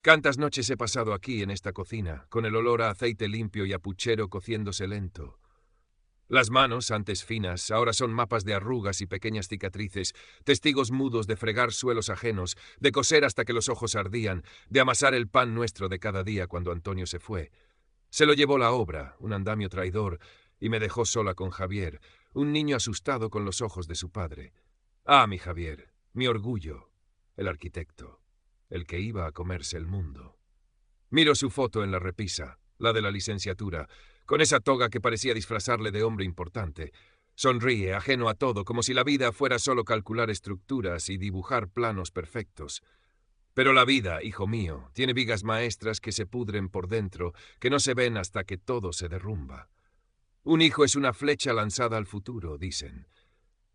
Cuántas noches he pasado aquí en esta cocina, con el olor a aceite limpio y a puchero cociéndose lento. Las manos, antes finas, ahora son mapas de arrugas y pequeñas cicatrices, testigos mudos de fregar suelos ajenos, de coser hasta que los ojos ardían, de amasar el pan nuestro de cada día cuando Antonio se fue. Se lo llevó la obra, un andamio traidor, y me dejó sola con Javier, un niño asustado con los ojos de su padre. Ah, mi Javier, mi orgullo, el arquitecto, el que iba a comerse el mundo. Miro su foto en la repisa, la de la licenciatura, con esa toga que parecía disfrazarle de hombre importante. Sonríe, ajeno a todo, como si la vida fuera solo calcular estructuras y dibujar planos perfectos. Pero la vida, hijo mío, tiene vigas maestras que se pudren por dentro, que no se ven hasta que todo se derrumba. Un hijo es una flecha lanzada al futuro, dicen.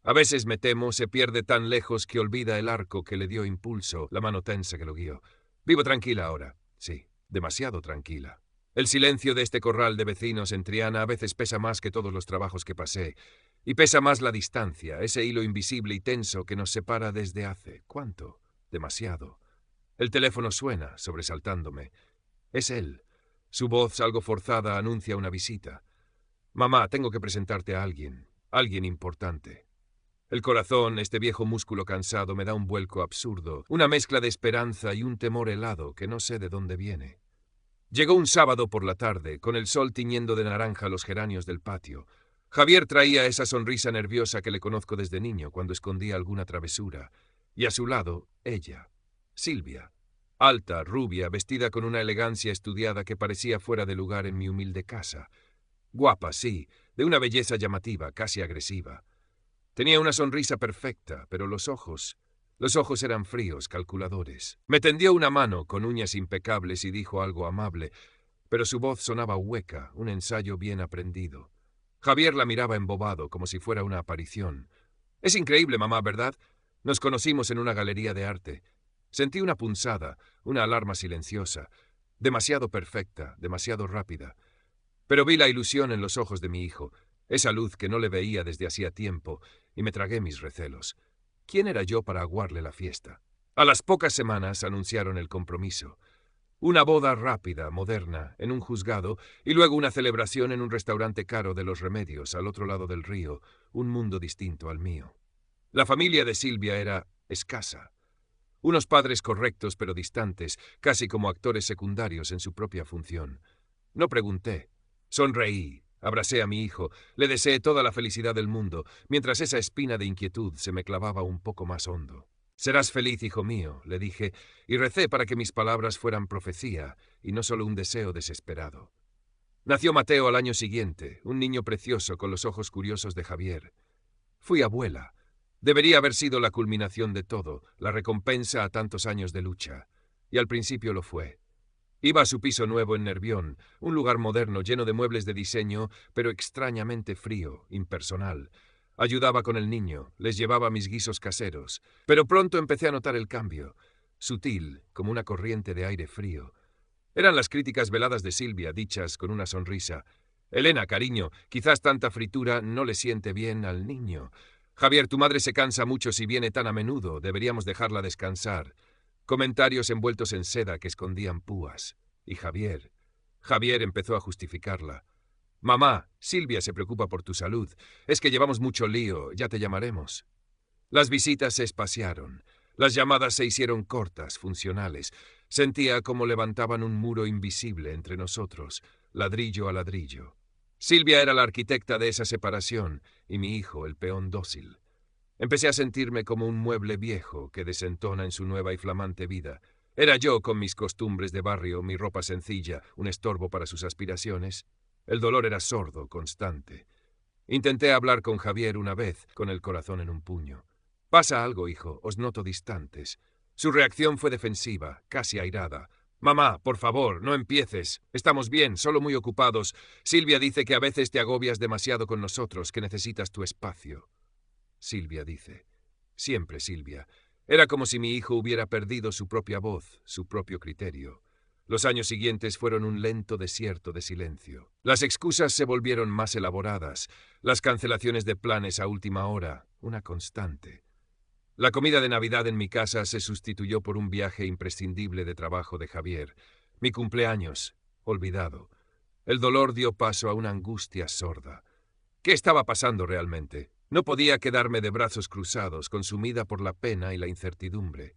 A veces, me temo, se pierde tan lejos que olvida el arco que le dio impulso, la mano tensa que lo guió. Vivo tranquila ahora, sí, demasiado tranquila. El silencio de este corral de vecinos en Triana a veces pesa más que todos los trabajos que pasé, y pesa más la distancia, ese hilo invisible y tenso que nos separa desde hace, ¿cuánto? Demasiado. El teléfono suena, sobresaltándome. Es él. Su voz, algo forzada, anuncia una visita. Mamá, tengo que presentarte a alguien, alguien importante. El corazón, este viejo músculo cansado, me da un vuelco absurdo, una mezcla de esperanza y un temor helado que no sé de dónde viene. Llegó un sábado por la tarde, con el sol tiñendo de naranja los geranios del patio. Javier traía esa sonrisa nerviosa que le conozco desde niño cuando escondía alguna travesura. Y a su lado, ella, Silvia. Alta, rubia, vestida con una elegancia estudiada que parecía fuera de lugar en mi humilde casa. Guapa, sí, de una belleza llamativa, casi agresiva. Tenía una sonrisa perfecta, pero los ojos eran fríos, calculadores. Me tendió una mano con uñas impecables y dijo algo amable, pero su voz sonaba hueca, un ensayo bien aprendido. Javier la miraba embobado, como si fuera una aparición. Es increíble, mamá, ¿verdad? Nos conocimos en una galería de arte. Sentí una punzada, una alarma silenciosa, demasiado perfecta, demasiado rápida. Pero vi la ilusión en los ojos de mi hijo, esa luz que no le veía desde hacía tiempo, y me tragué mis recelos. ¿Quién era yo para aguarle la fiesta? A las pocas semanas anunciaron el compromiso. Una boda rápida, moderna, en un juzgado, y luego una celebración en un restaurante caro de Los Remedios, al otro lado del río, un mundo distinto al mío. La familia de Silvia era escasa. Unos padres correctos pero distantes, casi como actores secundarios en su propia función. No pregunté. Sonreí, abracé a mi hijo, le deseé toda la felicidad del mundo, mientras esa espina de inquietud se me clavaba un poco más hondo. Serás feliz, hijo mío, le dije, y recé para que mis palabras fueran profecía y no solo un deseo desesperado. Nació Mateo al año siguiente, un niño precioso con los ojos curiosos de Javier. Fui abuela. Debería haber sido la culminación de todo, la recompensa a tantos años de lucha. Y al principio lo fue. Iba a su piso nuevo en Nervión, un lugar moderno lleno de muebles de diseño, pero extrañamente frío, impersonal. Ayudaba con el niño, les llevaba mis guisos caseros, pero pronto empecé a notar el cambio, sutil, como una corriente de aire frío. Eran las críticas veladas de Silvia, dichas con una sonrisa. Elena, cariño, quizás tanta fritura no le siente bien al niño. Javier, tu madre se cansa mucho si viene tan a menudo, deberíamos dejarla descansar. Comentarios envueltos en seda que escondían púas. Y Javier empezó a justificarla. Mamá, Silvia se preocupa por tu salud. Es que llevamos mucho lío, ya te llamaremos. Las visitas se espaciaron. Las llamadas se hicieron cortas, funcionales. Sentía como levantaban un muro invisible entre nosotros, ladrillo a ladrillo. Silvia era la arquitecta de esa separación, y mi hijo el peón dócil. Empecé a sentirme como un mueble viejo que desentona en su nueva y flamante vida. Era yo con mis costumbres de barrio, mi ropa sencilla, un estorbo para sus aspiraciones. El dolor era sordo, constante. Intenté hablar con Javier una vez, con el corazón en un puño. Pasa algo, hijo, os noto distantes. Su reacción fue defensiva, casi airada. Mamá, por favor, no empieces. Estamos bien, solo muy ocupados. Silvia dice que a veces te agobias demasiado con nosotros, que necesitas tu espacio. Silvia dice. Siempre Silvia. Era como si mi hijo hubiera perdido su propia voz, su propio criterio. Los años siguientes fueron un lento desierto de silencio. Las excusas se volvieron más elaboradas, las cancelaciones de planes a última hora, una constante. La comida de Navidad en mi casa se sustituyó por un viaje imprescindible de trabajo de Javier. Mi cumpleaños, olvidado. El dolor dio paso a una angustia sorda. ¿Qué estaba pasando realmente? No podía quedarme de brazos cruzados, consumida por la pena y la incertidumbre.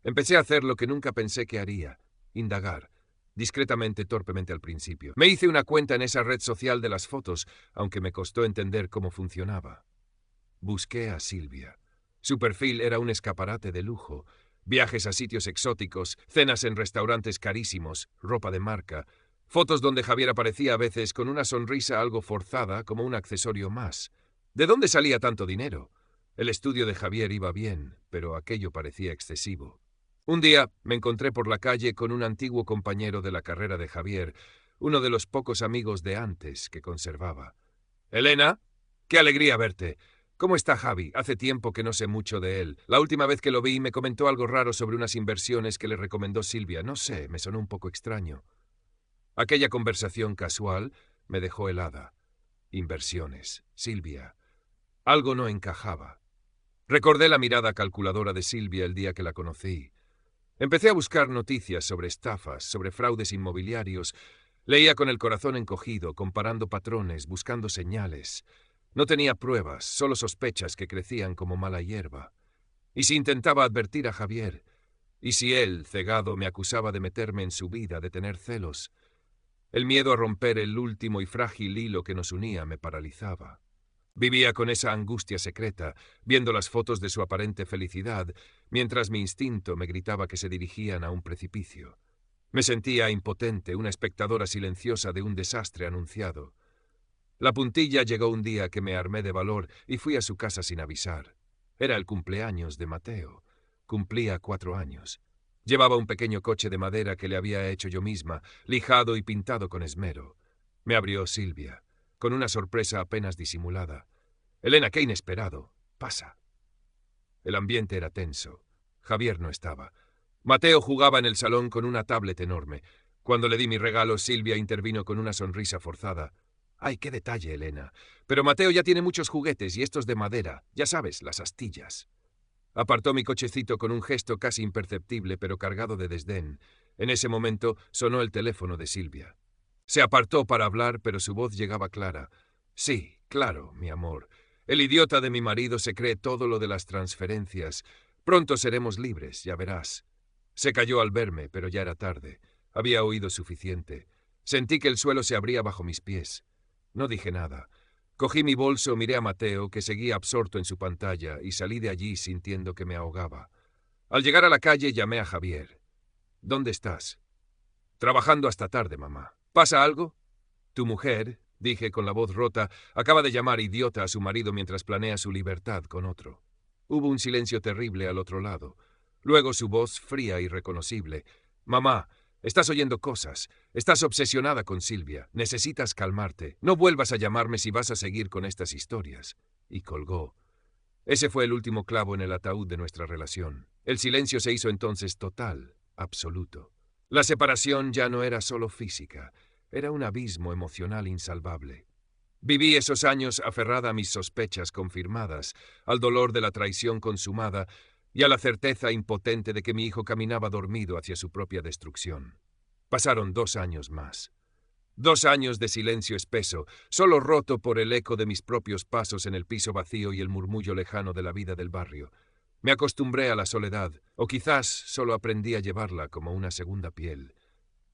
Empecé a hacer lo que nunca pensé que haría, indagar, discretamente, torpemente al principio. Me hice una cuenta en esa red social de las fotos, aunque me costó entender cómo funcionaba. Busqué a Silvia. Su perfil era un escaparate de lujo. Viajes a sitios exóticos, cenas en restaurantes carísimos, ropa de marca, fotos donde Javier aparecía a veces con una sonrisa algo forzada como un accesorio más. ¿De dónde salía tanto dinero? El estudio de Javier iba bien, pero aquello parecía excesivo. Un día me encontré por la calle con un antiguo compañero de la carrera de Javier, uno de los pocos amigos de antes que conservaba. «Elena, qué alegría verte. ¿Cómo está Javi? Hace tiempo que no sé mucho de él. La última vez que lo vi me comentó algo raro sobre unas inversiones que le recomendó Silvia. No sé, me sonó un poco extraño». Aquella conversación casual me dejó helada. Inversiones, Silvia. Algo no encajaba. Recordé la mirada calculadora de Silvia el día que la conocí. Empecé a buscar noticias sobre estafas, sobre fraudes inmobiliarios. Leía con el corazón encogido, comparando patrones, buscando señales. No tenía pruebas, solo sospechas que crecían como mala hierba. ¿Y si intentaba advertir a Javier? ¿Y si él, cegado, me acusaba de meterme en su vida, de tener celos? El miedo a romper el último y frágil hilo que nos unía me paralizaba. Vivía con esa angustia secreta, viendo las fotos de su aparente felicidad, mientras mi instinto me gritaba que se dirigían a un precipicio. Me sentía impotente, una espectadora silenciosa de un desastre anunciado. La puntilla llegó un día que me armé de valor y fui a su casa sin avisar. Era el cumpleaños de Mateo. Cumplía 4 años. Llevaba un pequeño coche de madera que le había hecho yo misma, lijado y pintado con esmero. Me abrió Silvia, con una sorpresa apenas disimulada. «Elena, qué inesperado. Pasa». El ambiente era tenso. Javier no estaba. Mateo jugaba en el salón con una tablet enorme. Cuando le di mi regalo, Silvia intervino con una sonrisa forzada. «Ay, qué detalle, Elena. Pero Mateo ya tiene muchos juguetes y estos de madera. Ya sabes, las astillas». Apartó mi cochecito con un gesto casi imperceptible, pero cargado de desdén. En ese momento sonó el teléfono de Silvia. Se apartó para hablar, pero su voz llegaba clara. «Sí, claro, mi amor. El idiota de mi marido se cree todo lo de las transferencias. Pronto seremos libres, ya verás». Se calló al verme, pero ya era tarde. Había oído suficiente. Sentí que el suelo se abría bajo mis pies. No dije nada. Cogí mi bolso, miré a Mateo, que seguía absorto en su pantalla, y salí de allí sintiendo que me ahogaba. Al llegar a la calle llamé a Javier. «¿Dónde estás?» «Trabajando hasta tarde, mamá». «¿Pasa algo?» «Tu mujer», dije con la voz rota, «acaba de llamar idiota a su marido mientras planea su libertad con otro». Hubo un silencio terrible al otro lado. Luego su voz fría y reconocible. «Mamá, estás oyendo cosas. Estás obsesionada con Silvia. Necesitas calmarte. No vuelvas a llamarme si vas a seguir con estas historias». Y colgó. Ese fue el último clavo en el ataúd de nuestra relación. El silencio se hizo entonces total, absoluto. La separación ya no era solo física. Era un abismo emocional insalvable. Viví esos años aferrada a mis sospechas confirmadas, al dolor de la traición consumada y a la certeza impotente de que mi hijo caminaba dormido hacia su propia destrucción. Pasaron 2 años más. 2 años de silencio espeso, solo roto por el eco de mis propios pasos en el piso vacío y el murmullo lejano de la vida del barrio. Me acostumbré a la soledad, o quizás solo aprendí a llevarla como una segunda piel.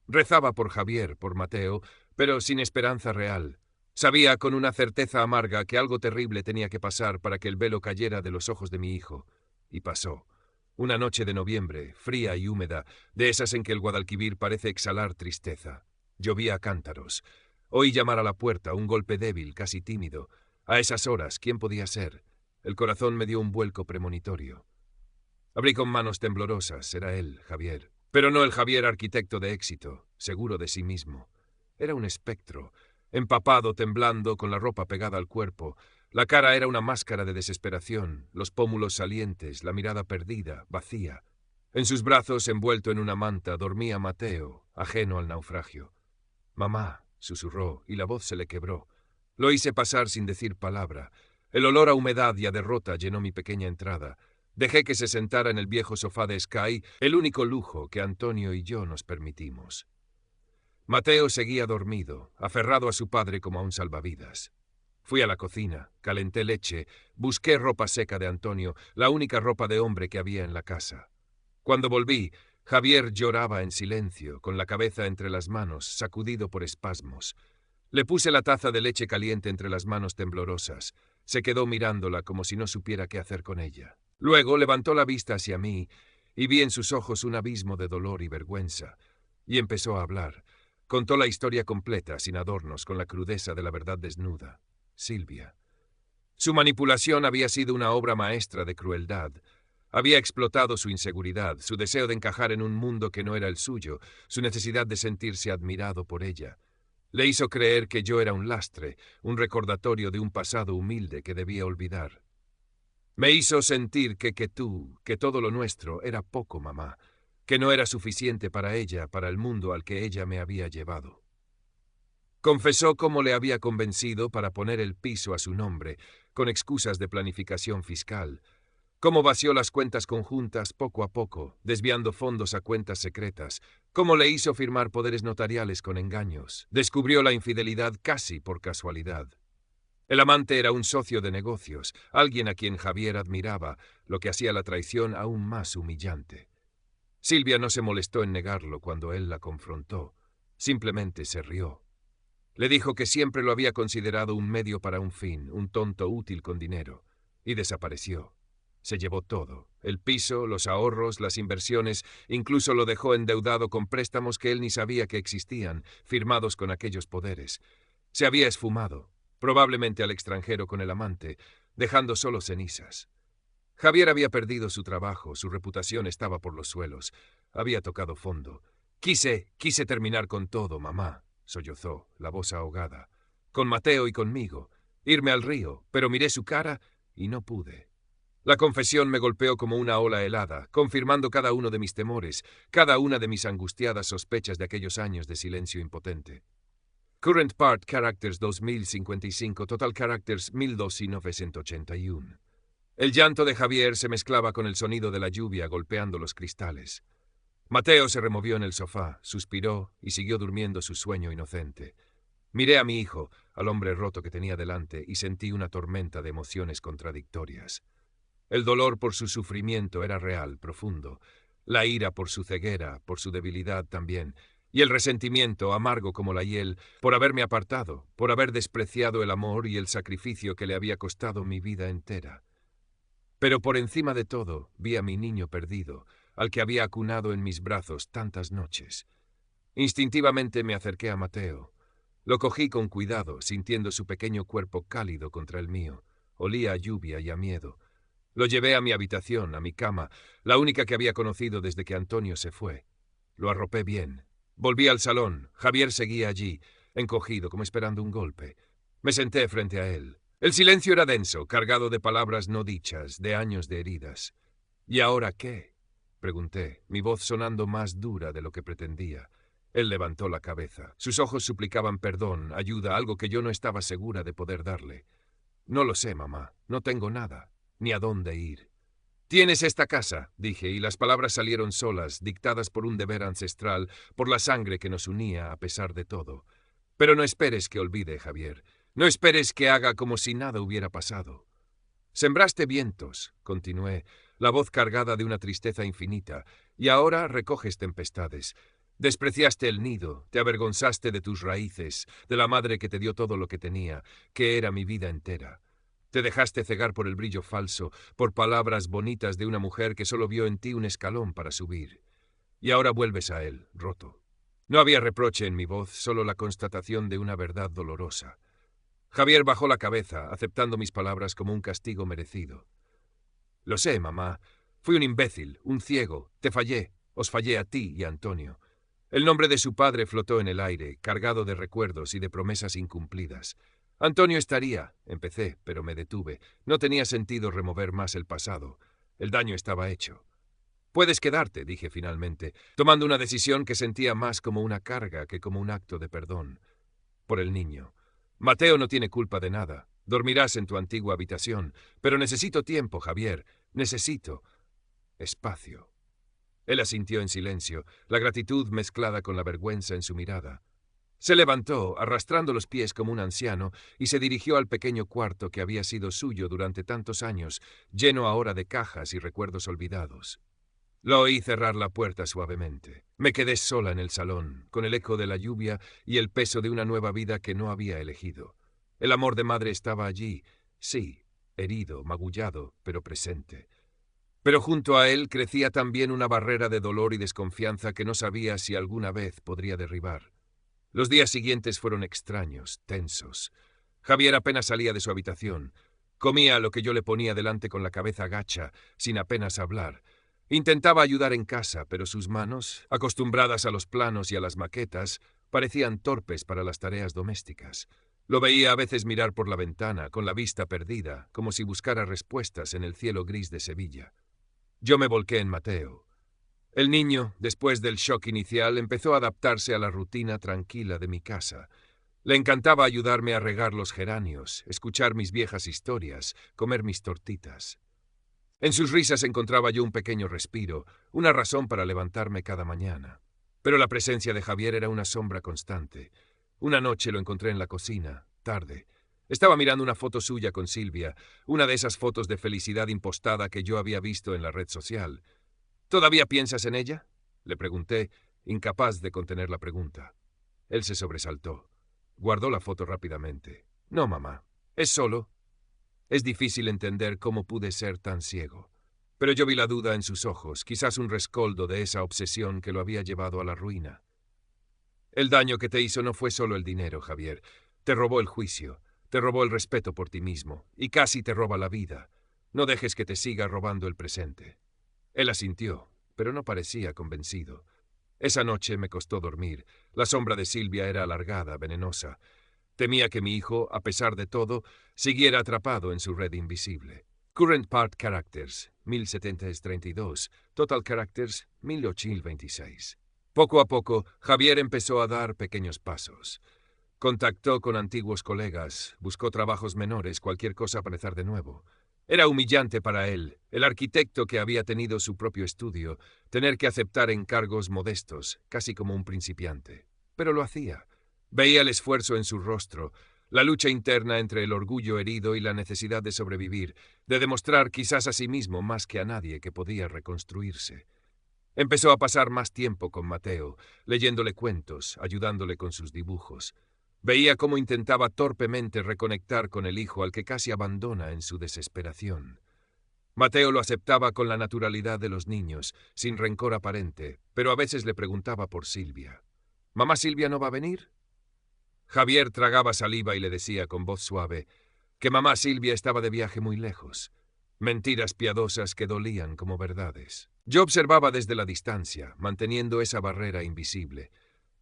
Rezaba por Javier, por Mateo, pero sin esperanza real. Sabía con una certeza amarga que algo terrible tenía que pasar para que el velo cayera de los ojos de mi hijo. Y pasó. Una noche de noviembre, fría y húmeda, de esas en que el Guadalquivir parece exhalar tristeza. Llovía a cántaros. Oí llamar a la puerta, un golpe débil, casi tímido. A esas horas, ¿quién podía ser? El corazón me dio un vuelco premonitorio. Abrí con manos temblorosas. Era él, Javier. Pero no el Javier arquitecto de éxito, seguro de sí mismo. Era un espectro, empapado, temblando, con la ropa pegada al cuerpo. La cara era una máscara de desesperación, los pómulos salientes, la mirada perdida, vacía. En sus brazos, envuelto en una manta, dormía Mateo, ajeno al naufragio. «Mamá», susurró, y la voz se le quebró. Lo hice pasar sin decir palabra. El olor a humedad y a derrota llenó mi pequeña entrada. Dejé que se sentara en el viejo sofá de Sky, el único lujo que Antonio y yo nos permitimos. Mateo seguía dormido, aferrado a su padre como a un salvavidas. Fui a la cocina, calenté leche, busqué ropa seca de Antonio, la única ropa de hombre que había en la casa. Cuando volví, Javier lloraba en silencio, con la cabeza entre las manos, sacudido por espasmos. Le puse la taza de leche caliente entre las manos temblorosas. Se quedó mirándola como si no supiera qué hacer con ella. Luego levantó la vista hacia mí y vi en sus ojos un abismo de dolor y vergüenza. Y empezó a hablar. Contó la historia completa, sin adornos, con la crudeza de la verdad desnuda. Silvia. Su manipulación había sido una obra maestra de crueldad. Había explotado su inseguridad, su deseo de encajar en un mundo que no era el suyo, su necesidad de sentirse admirado por ella. Le hizo creer que yo era un lastre, un recordatorio de un pasado humilde que debía olvidar. Me hizo sentir que todo lo nuestro, era poco, mamá, que no era suficiente para ella, para el mundo al que ella me había llevado. Confesó cómo le había convencido para poner el piso a su nombre, con excusas de planificación fiscal, cómo vació las cuentas conjuntas poco a poco, desviando fondos a cuentas secretas, cómo le hizo firmar poderes notariales con engaños, descubrió la infidelidad casi por casualidad. El amante era un socio de negocios, alguien a quien Javier admiraba, lo que hacía la traición aún más humillante. Silvia no se molestó en negarlo cuando él la confrontó, simplemente se rió. Le dijo que siempre lo había considerado un medio para un fin, un tonto útil con dinero, y desapareció. Se llevó todo, el piso, los ahorros, las inversiones, incluso lo dejó endeudado con préstamos que él ni sabía que existían, firmados con aquellos poderes. Se había esfumado, probablemente al extranjero con el amante, dejando solo cenizas. Javier había perdido su trabajo, su reputación estaba por los suelos, había tocado fondo. Quise terminar con todo, mamá, sollozó, la voz ahogada. Con Mateo y conmigo, irme al río, pero miré su cara y no pude. La confesión me golpeó como una ola helada, confirmando cada uno de mis temores, cada una de mis angustiadas sospechas de aquellos años de silencio impotente. Current Part Characters 2055, Total Characters 1281. El llanto de Javier se mezclaba con el sonido de la lluvia golpeando los cristales. Mateo se removió en el sofá, suspiró y siguió durmiendo su sueño inocente. Miré a mi hijo, al hombre roto que tenía delante, y sentí una tormenta de emociones contradictorias. El dolor por su sufrimiento era real, profundo. La ira por su ceguera, por su debilidad también. Y el resentimiento, amargo como la hiel, por haberme apartado, por haber despreciado el amor y el sacrificio que le había costado mi vida entera. Pero por encima de todo, vi a mi niño perdido, al que había acunado en mis brazos tantas noches. Instintivamente me acerqué a Mateo. Lo cogí con cuidado, sintiendo su pequeño cuerpo cálido contra el mío. Olía a lluvia y a miedo. Lo llevé a mi habitación, a mi cama, la única que había conocido desde que Antonio se fue. Lo arropé bien. Volví al salón. Javier seguía allí, encogido, como esperando un golpe. Me senté frente a él. El silencio era denso, cargado de palabras no dichas, de años de heridas. ¿Y ahora qué?, pregunté, mi voz sonando más dura de lo que pretendía. Él levantó la cabeza. Sus ojos suplicaban perdón, ayuda, algo que yo no estaba segura de poder darle. No lo sé, mamá. No tengo nada, ni a dónde ir. Tienes esta casa, dije, y las palabras salieron solas, dictadas por un deber ancestral, por la sangre que nos unía a pesar de todo. Pero no esperes que olvide, Javier. No esperes que haga como si nada hubiera pasado. Sembraste vientos, continué, la voz cargada de una tristeza infinita, y ahora recoges tempestades. Despreciaste el nido, te avergonzaste de tus raíces, de la madre que te dio todo lo que tenía, que era mi vida entera. Te dejaste cegar por el brillo falso, por palabras bonitas de una mujer que solo vio en ti un escalón para subir. Y ahora vuelves a él, roto. No había reproche en mi voz, solo la constatación de una verdad dolorosa. Javier bajó la cabeza, aceptando mis palabras como un castigo merecido. Lo sé, mamá. Fui un imbécil, un ciego. Te fallé. Os fallé a ti y a Antonio. El nombre de su padre flotó en el aire, cargado de recuerdos y de promesas incumplidas. Antonio estaría, empecé, pero me detuve. No tenía sentido remover más el pasado. El daño estaba hecho. Puedes quedarte, dije finalmente, tomando una decisión que sentía más como una carga que como un acto de perdón. Por el niño. Mateo no tiene culpa de nada. Dormirás en tu antigua habitación. Pero necesito tiempo, Javier. Necesito espacio. Él asintió en silencio, la gratitud mezclada con la vergüenza en su mirada. Se levantó, arrastrando los pies como un anciano, y se dirigió al pequeño cuarto que había sido suyo durante tantos años, lleno ahora de cajas y recuerdos olvidados. Lo oí cerrar la puerta suavemente. Me quedé sola en el salón, con el eco de la lluvia y el peso de una nueva vida que no había elegido. El amor de madre estaba allí, sí, herido, magullado, pero presente. Pero junto a él crecía también una barrera de dolor y desconfianza que no sabía si alguna vez podría derribar. Los días siguientes fueron extraños, tensos. Javier apenas salía de su habitación. Comía lo que yo le ponía delante con la cabeza gacha, sin apenas hablar. Intentaba ayudar en casa, pero sus manos, acostumbradas a los planos y a las maquetas, parecían torpes para las tareas domésticas. Lo veía a veces mirar por la ventana, con la vista perdida, como si buscara respuestas en el cielo gris de Sevilla. Yo me volqué en Mateo. El niño, después del shock inicial, empezó a adaptarse a la rutina tranquila de mi casa. Le encantaba ayudarme a regar los geranios, escuchar mis viejas historias, comer mis tortitas. En sus risas encontraba yo un pequeño respiro, una razón para levantarme cada mañana. Pero la presencia de Javier era una sombra constante. Una noche lo encontré en la cocina, tarde. Estaba mirando una foto suya con Silvia, una de esas fotos de felicidad impostada que yo había visto en la red social. ¿Todavía piensas en ella?, le pregunté, incapaz de contener la pregunta. Él se sobresaltó. Guardó la foto rápidamente. No, mamá. Es solo. Es difícil entender cómo pude ser tan ciego. Pero yo vi la duda en sus ojos, quizás un rescoldo de esa obsesión que lo había llevado a la ruina. El daño que te hizo no fue solo el dinero, Javier. Te robó el juicio, te robó el respeto por ti mismo, y casi te roba la vida. No dejes que te siga robando el presente. Él asintió, pero no parecía convencido. Esa noche me costó dormir. La sombra de Silvia era alargada, venenosa. Temía que mi hijo, a pesar de todo, siguiera atrapado en su red invisible. Current Part Characters, 1732. Total Characters, 1826. Poco a poco, Javier empezó a dar pequeños pasos. Contactó con antiguos colegas, buscó trabajos menores, cualquier cosa para empezar de nuevo. Era humillante para él, el arquitecto que había tenido su propio estudio, tener que aceptar encargos modestos, casi como un principiante. Pero lo hacía. Veía el esfuerzo en su rostro, la lucha interna entre el orgullo herido y la necesidad de sobrevivir, de demostrar quizás a sí mismo más que a nadie que podía reconstruirse. Empezó a pasar más tiempo con Mateo, leyéndole cuentos, ayudándole con sus dibujos. Veía cómo intentaba torpemente reconectar con el hijo al que casi abandona en su desesperación. Mateo lo aceptaba con la naturalidad de los niños, sin rencor aparente, pero a veces le preguntaba por Silvia. ¿Mamá Silvia no va a venir? Javier tragaba saliva y le decía con voz suave que mamá Silvia estaba de viaje muy lejos. Mentiras piadosas que dolían como verdades. Yo observaba desde la distancia, manteniendo esa barrera invisible.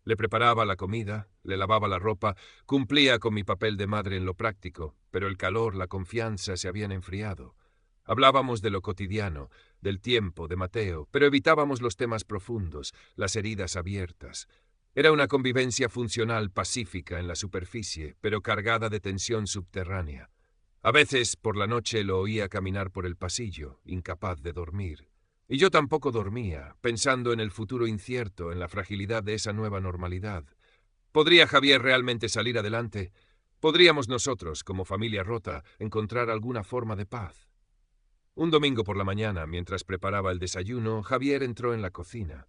Le preparaba la comida, le lavaba la ropa, cumplía con mi papel de madre en lo práctico, pero el calor, la confianza se habían enfriado. Hablábamos de lo cotidiano, del tiempo, de Mateo, pero evitábamos los temas profundos, las heridas abiertas. Era una convivencia funcional pacífica en la superficie, pero cargada de tensión subterránea. A veces, por la noche, lo oía caminar por el pasillo, incapaz de dormir. Y yo tampoco dormía, pensando en el futuro incierto, en la fragilidad de esa nueva normalidad. ¿Podría Javier realmente salir adelante? ¿Podríamos nosotros, como familia rota, encontrar alguna forma de paz? Un domingo por la mañana, mientras preparaba el desayuno, Javier entró en la cocina.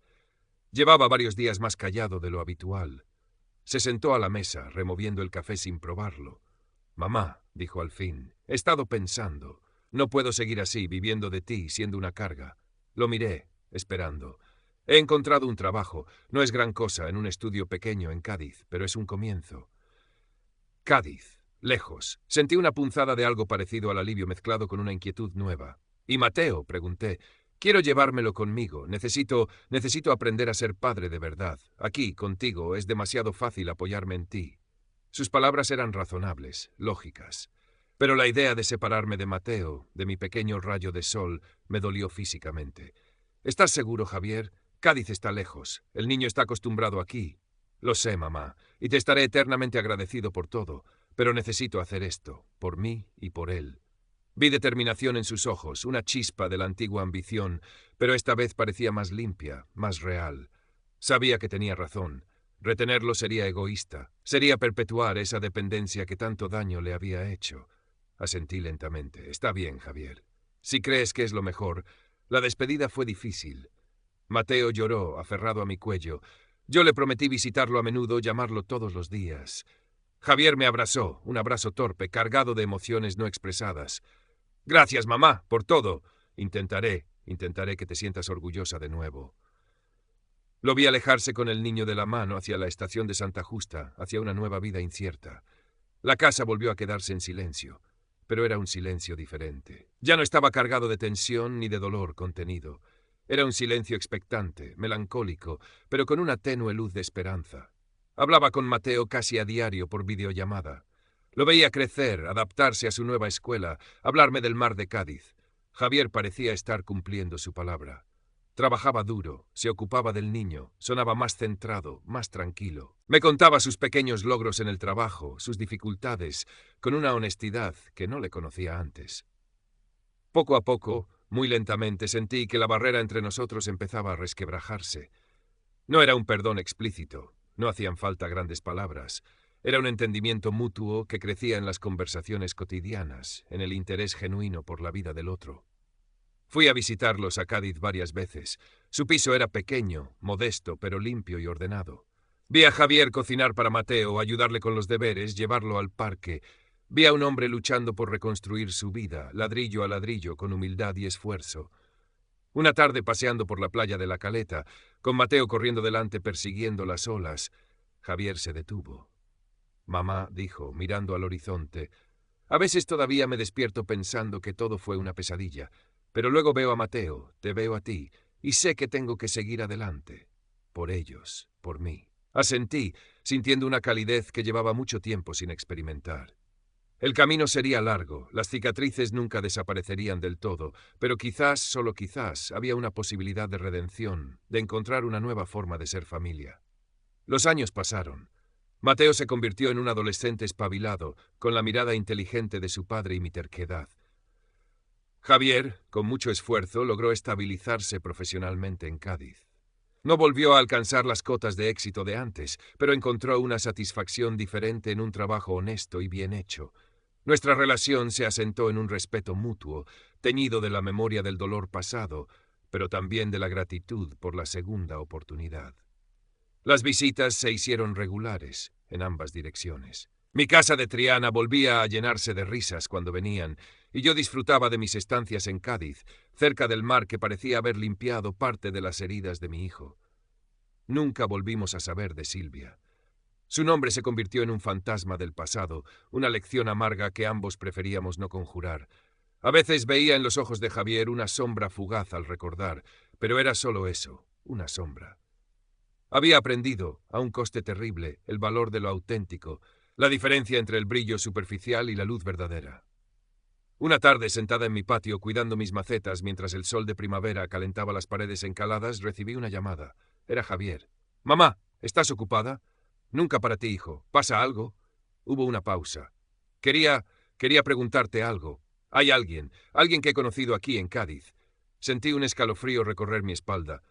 Llevaba varios días más callado de lo habitual. Se sentó a la mesa, removiendo el café sin probarlo. «Mamá», dijo al fin, «he estado pensando. No puedo seguir así, viviendo de ti, siendo una carga». Lo miré, esperando. He encontrado un trabajo. No es gran cosa, en un estudio pequeño en Cádiz, pero es un comienzo. Cádiz, lejos. Sentí una punzada de algo parecido al alivio mezclado con una inquietud nueva. «¿Y Mateo?», pregunté. «Quiero llevármelo conmigo. Necesito aprender a ser padre de verdad. Aquí, contigo, es demasiado fácil apoyarme en ti». Sus palabras eran razonables, lógicas. Pero la idea de separarme de Mateo, de mi pequeño rayo de sol, me dolió físicamente. «¿Estás seguro, Javier? Cádiz está lejos. El niño está acostumbrado aquí». «Lo sé, mamá, y te estaré eternamente agradecido por todo, pero necesito hacer esto, por mí y por él». Vi determinación en sus ojos, una chispa de la antigua ambición, pero esta vez parecía más limpia, más real. Sabía que tenía razón. Retenerlo sería egoísta, sería perpetuar esa dependencia que tanto daño le había hecho. Asentí lentamente. Está bien, Javier. Si crees que es lo mejor. La despedida fue difícil. Mateo lloró, aferrado a mi cuello. Yo le prometí visitarlo a menudo, llamarlo todos los días. Javier me abrazó, un abrazo torpe, cargado de emociones no expresadas. Gracias, mamá, por todo. Intentaré que te sientas orgullosa de nuevo. Lo vi alejarse con el niño de la mano hacia la estación de Santa Justa, hacia una nueva vida incierta. La casa volvió a quedarse en silencio, pero era un silencio diferente. Ya no estaba cargado de tensión ni de dolor contenido. Era un silencio expectante, melancólico, pero con una tenue luz de esperanza. Hablaba con Mateo casi a diario por videollamada. Lo veía crecer, adaptarse a su nueva escuela, hablarme del mar de Cádiz. Javier parecía estar cumpliendo su palabra. Trabajaba duro, se ocupaba del niño, sonaba más centrado, más tranquilo. Me contaba sus pequeños logros en el trabajo, sus dificultades, con una honestidad que no le conocía antes. Poco a poco, muy lentamente, sentí que la barrera entre nosotros empezaba a resquebrajarse. No era un perdón explícito, no hacían falta grandes palabras. Era un entendimiento mutuo que crecía en las conversaciones cotidianas, en el interés genuino por la vida del otro. Fui a visitarlos a Cádiz varias veces. Su piso era pequeño, modesto, pero limpio y ordenado. Vi a Javier cocinar para Mateo, ayudarle con los deberes, llevarlo al parque. Vi a un hombre luchando por reconstruir su vida, ladrillo a ladrillo, con humildad y esfuerzo. Una tarde paseando por la playa de la Caleta, con Mateo corriendo delante persiguiendo las olas, Javier se detuvo. Mamá dijo, mirando al horizonte, a veces todavía me despierto pensando que todo fue una pesadilla. Pero luego veo a Mateo, te veo a ti, y sé que tengo que seguir adelante. Por ellos, por mí. Asentí, sintiendo una calidez que llevaba mucho tiempo sin experimentar. El camino sería largo, las cicatrices nunca desaparecerían del todo, pero quizás, solo quizás, había una posibilidad de redención, de encontrar una nueva forma de ser familia. Los años pasaron. Mateo se convirtió en un adolescente espabilado, con la mirada inteligente de su padre y mi terquedad. Javier, con mucho esfuerzo, logró estabilizarse profesionalmente en Cádiz. No volvió a alcanzar las cotas de éxito de antes, pero encontró una satisfacción diferente en un trabajo honesto y bien hecho. Nuestra relación se asentó en un respeto mutuo, teñido de la memoria del dolor pasado, pero también de la gratitud por la segunda oportunidad. Las visitas se hicieron regulares en ambas direcciones. Mi casa de Triana volvía a llenarse de risas cuando venían, y yo disfrutaba de mis estancias en Cádiz, cerca del mar que parecía haber limpiado parte de las heridas de mi hijo. Nunca volvimos a saber de Silvia. Su nombre se convirtió en un fantasma del pasado, una lección amarga que ambos preferíamos no conjurar. A veces veía en los ojos de Javier una sombra fugaz al recordar, pero era solo eso, una sombra. Había aprendido, a un coste terrible, el valor de lo auténtico, la diferencia entre el brillo superficial y la luz verdadera. Una tarde, sentada en mi patio cuidando mis macetas mientras el sol de primavera calentaba las paredes encaladas, recibí una llamada. Era Javier. «Mamá, ¿estás ocupada?» «Nunca para ti, hijo. ¿Pasa algo?» Hubo una pausa. Quería preguntarte algo. Hay alguien que he conocido aquí en Cádiz. Sentí un escalofrío recorrer mi espalda.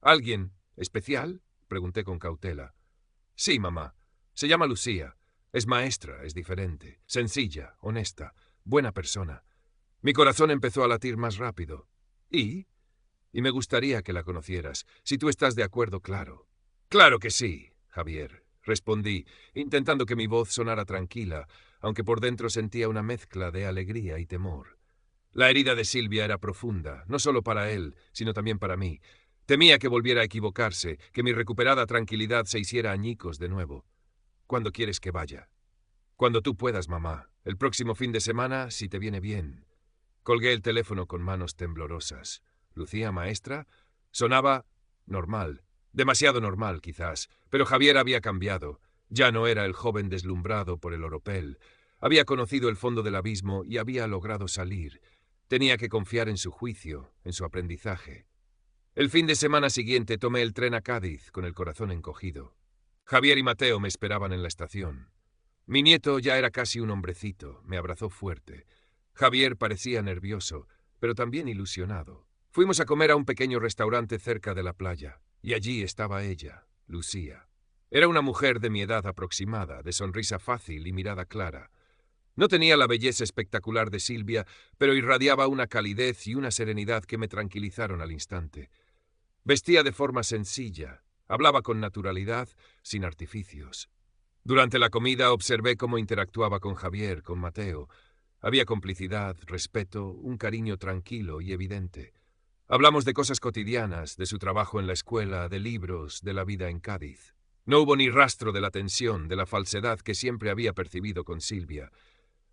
¿Alguien especial?, pregunté con cautela. «Sí, mamá. Se llama Lucía. Es maestra, es diferente. Sencilla, honesta, buena persona». Mi corazón empezó a latir más rápido. ¿Y me gustaría que la conocieras. Si tú estás de acuerdo, claro. «Claro que sí, Javier», respondí, intentando que mi voz sonara tranquila, aunque por dentro sentía una mezcla de alegría y temor. La herida de Silvia era profunda, no solo para él, sino también para mí. Temía que volviera a equivocarse, que mi recuperada tranquilidad se hiciera añicos de nuevo. «¿Cuándo quieres que vaya?» «Cuando tú puedas, mamá. El próximo fin de semana, si te viene bien». Colgué el teléfono con manos temblorosas. ¿Lucía, maestra? Sonaba normal. Demasiado normal, quizás. Pero Javier había cambiado. Ya no era el joven deslumbrado por el oropel. Había conocido el fondo del abismo y había logrado salir. Tenía que confiar en su juicio, en su aprendizaje. El fin de semana siguiente tomé el tren a Cádiz, con el corazón encogido. Javier y Mateo me esperaban en la estación. Mi nieto ya era casi un hombrecito, me abrazó fuerte. Javier parecía nervioso, pero también ilusionado. Fuimos a comer a un pequeño restaurante cerca de la playa, y allí estaba ella, Lucía. Era una mujer de mi edad aproximada, de sonrisa fácil y mirada clara. No tenía la belleza espectacular de Silvia, pero irradiaba una calidez y una serenidad que me tranquilizaron al instante. Vestía de forma sencilla, hablaba con naturalidad, sin artificios. Durante la comida observé cómo interactuaba con Javier, con Mateo. Había complicidad, respeto, un cariño tranquilo y evidente. Hablamos de cosas cotidianas, de su trabajo en la escuela, de libros, de la vida en Cádiz. No hubo ni rastro de la tensión, de la falsedad que siempre había percibido con Silvia.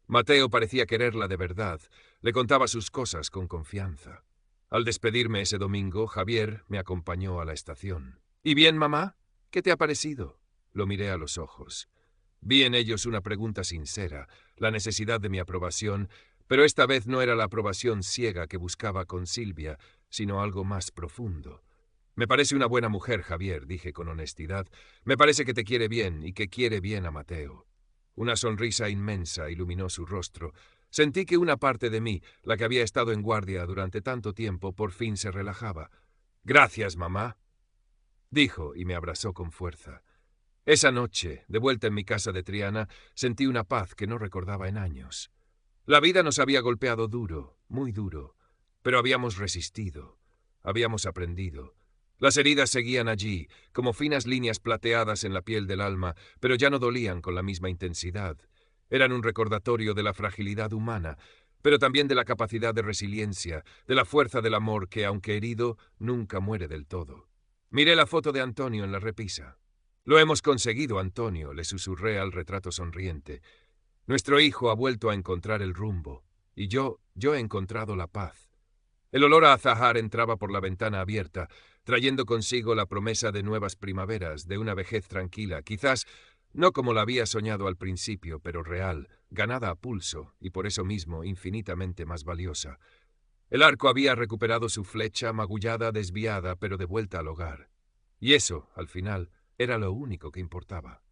Mateo parecía quererla de verdad, le contaba sus cosas con confianza. Al despedirme ese domingo, Javier me acompañó a la estación. ¿Y bien, mamá? ¿Qué te ha parecido? Lo miré a los ojos. Vi en ellos una pregunta sincera, la necesidad de mi aprobación, pero esta vez no era la aprobación ciega que buscaba con Silvia, sino algo más profundo. Me parece una buena mujer, Javier, dije con honestidad. Me parece que te quiere bien y que quiere bien a Mateo. Una sonrisa inmensa iluminó su rostro. Sentí que una parte de mí, la que había estado en guardia durante tanto tiempo, por fin se relajaba. «Gracias, mamá», dijo y me abrazó con fuerza. Esa noche, de vuelta en mi casa de Triana, sentí una paz que no recordaba en años. La vida nos había golpeado duro, muy duro, pero habíamos resistido, habíamos aprendido. Las heridas seguían allí, como finas líneas plateadas en la piel del alma, pero ya no dolían con la misma intensidad. Eran un recordatorio de la fragilidad humana, pero también de la capacidad de resiliencia, de la fuerza del amor que, aunque herido, nunca muere del todo. Miré la foto de Antonio en la repisa. «Lo hemos conseguido, Antonio», le susurré al retrato sonriente. «Nuestro hijo ha vuelto a encontrar el rumbo, y yo he encontrado la paz». El olor a azahar entraba por la ventana abierta, trayendo consigo la promesa de nuevas primaveras, de una vejez tranquila, quizás no como la había soñado al principio, pero real, ganada a pulso, y por eso mismo infinitamente más valiosa. El arco había recuperado su flecha, magullada, desviada, pero de vuelta al hogar. Y eso, al final, era lo único que importaba.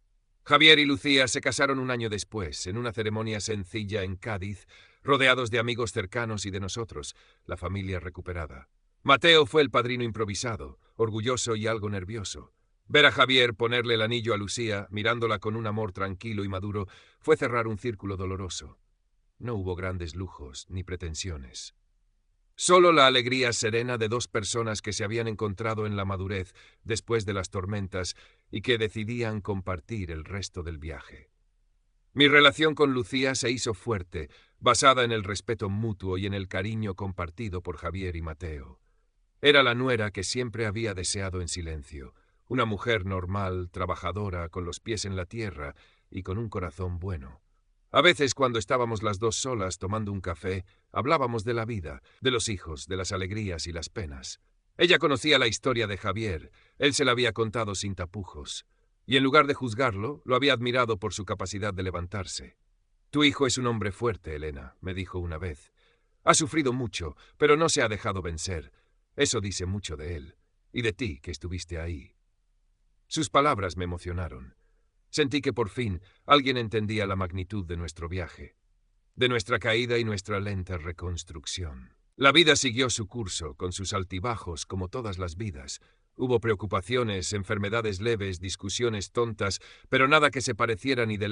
Javier y Lucía se casaron un año después, en una ceremonia sencilla en Cádiz, rodeados de amigos cercanos y de nosotros, la familia recuperada. Mateo fue el padrino improvisado, orgulloso y algo nervioso. Ver a Javier ponerle el anillo a Lucía, mirándola con un amor tranquilo y maduro, fue cerrar un círculo doloroso. No hubo grandes lujos ni pretensiones. Solo la alegría serena de dos personas que se habían encontrado en la madurez después de las tormentas y que decidían compartir el resto del viaje. Mi relación con Lucía se hizo fuerte, basada en el respeto mutuo y en el cariño compartido por Javier y Mateo. Era la nuera que siempre había deseado en silencio, una mujer normal, trabajadora, con los pies en la tierra y con un corazón bueno. A veces, cuando estábamos las dos solas tomando un café, hablábamos de la vida, de los hijos, de las alegrías y las penas. Ella conocía la historia de Javier, él se la había contado sin tapujos, y en lugar de juzgarlo, lo había admirado por su capacidad de levantarse. «Tu hijo es un hombre fuerte, Elena», me dijo una vez. «Ha sufrido mucho, pero no se ha dejado vencer. Eso dice mucho de él, y de ti, que estuviste ahí». Sus palabras me emocionaron. Sentí que por fin alguien entendía la magnitud de nuestro viaje, de nuestra caída y nuestra lenta reconstrucción. La vida siguió su curso, con sus altibajos, como todas las vidas. Hubo preocupaciones, enfermedades leves, discusiones tontas, pero nada que se pareciera ni de lejos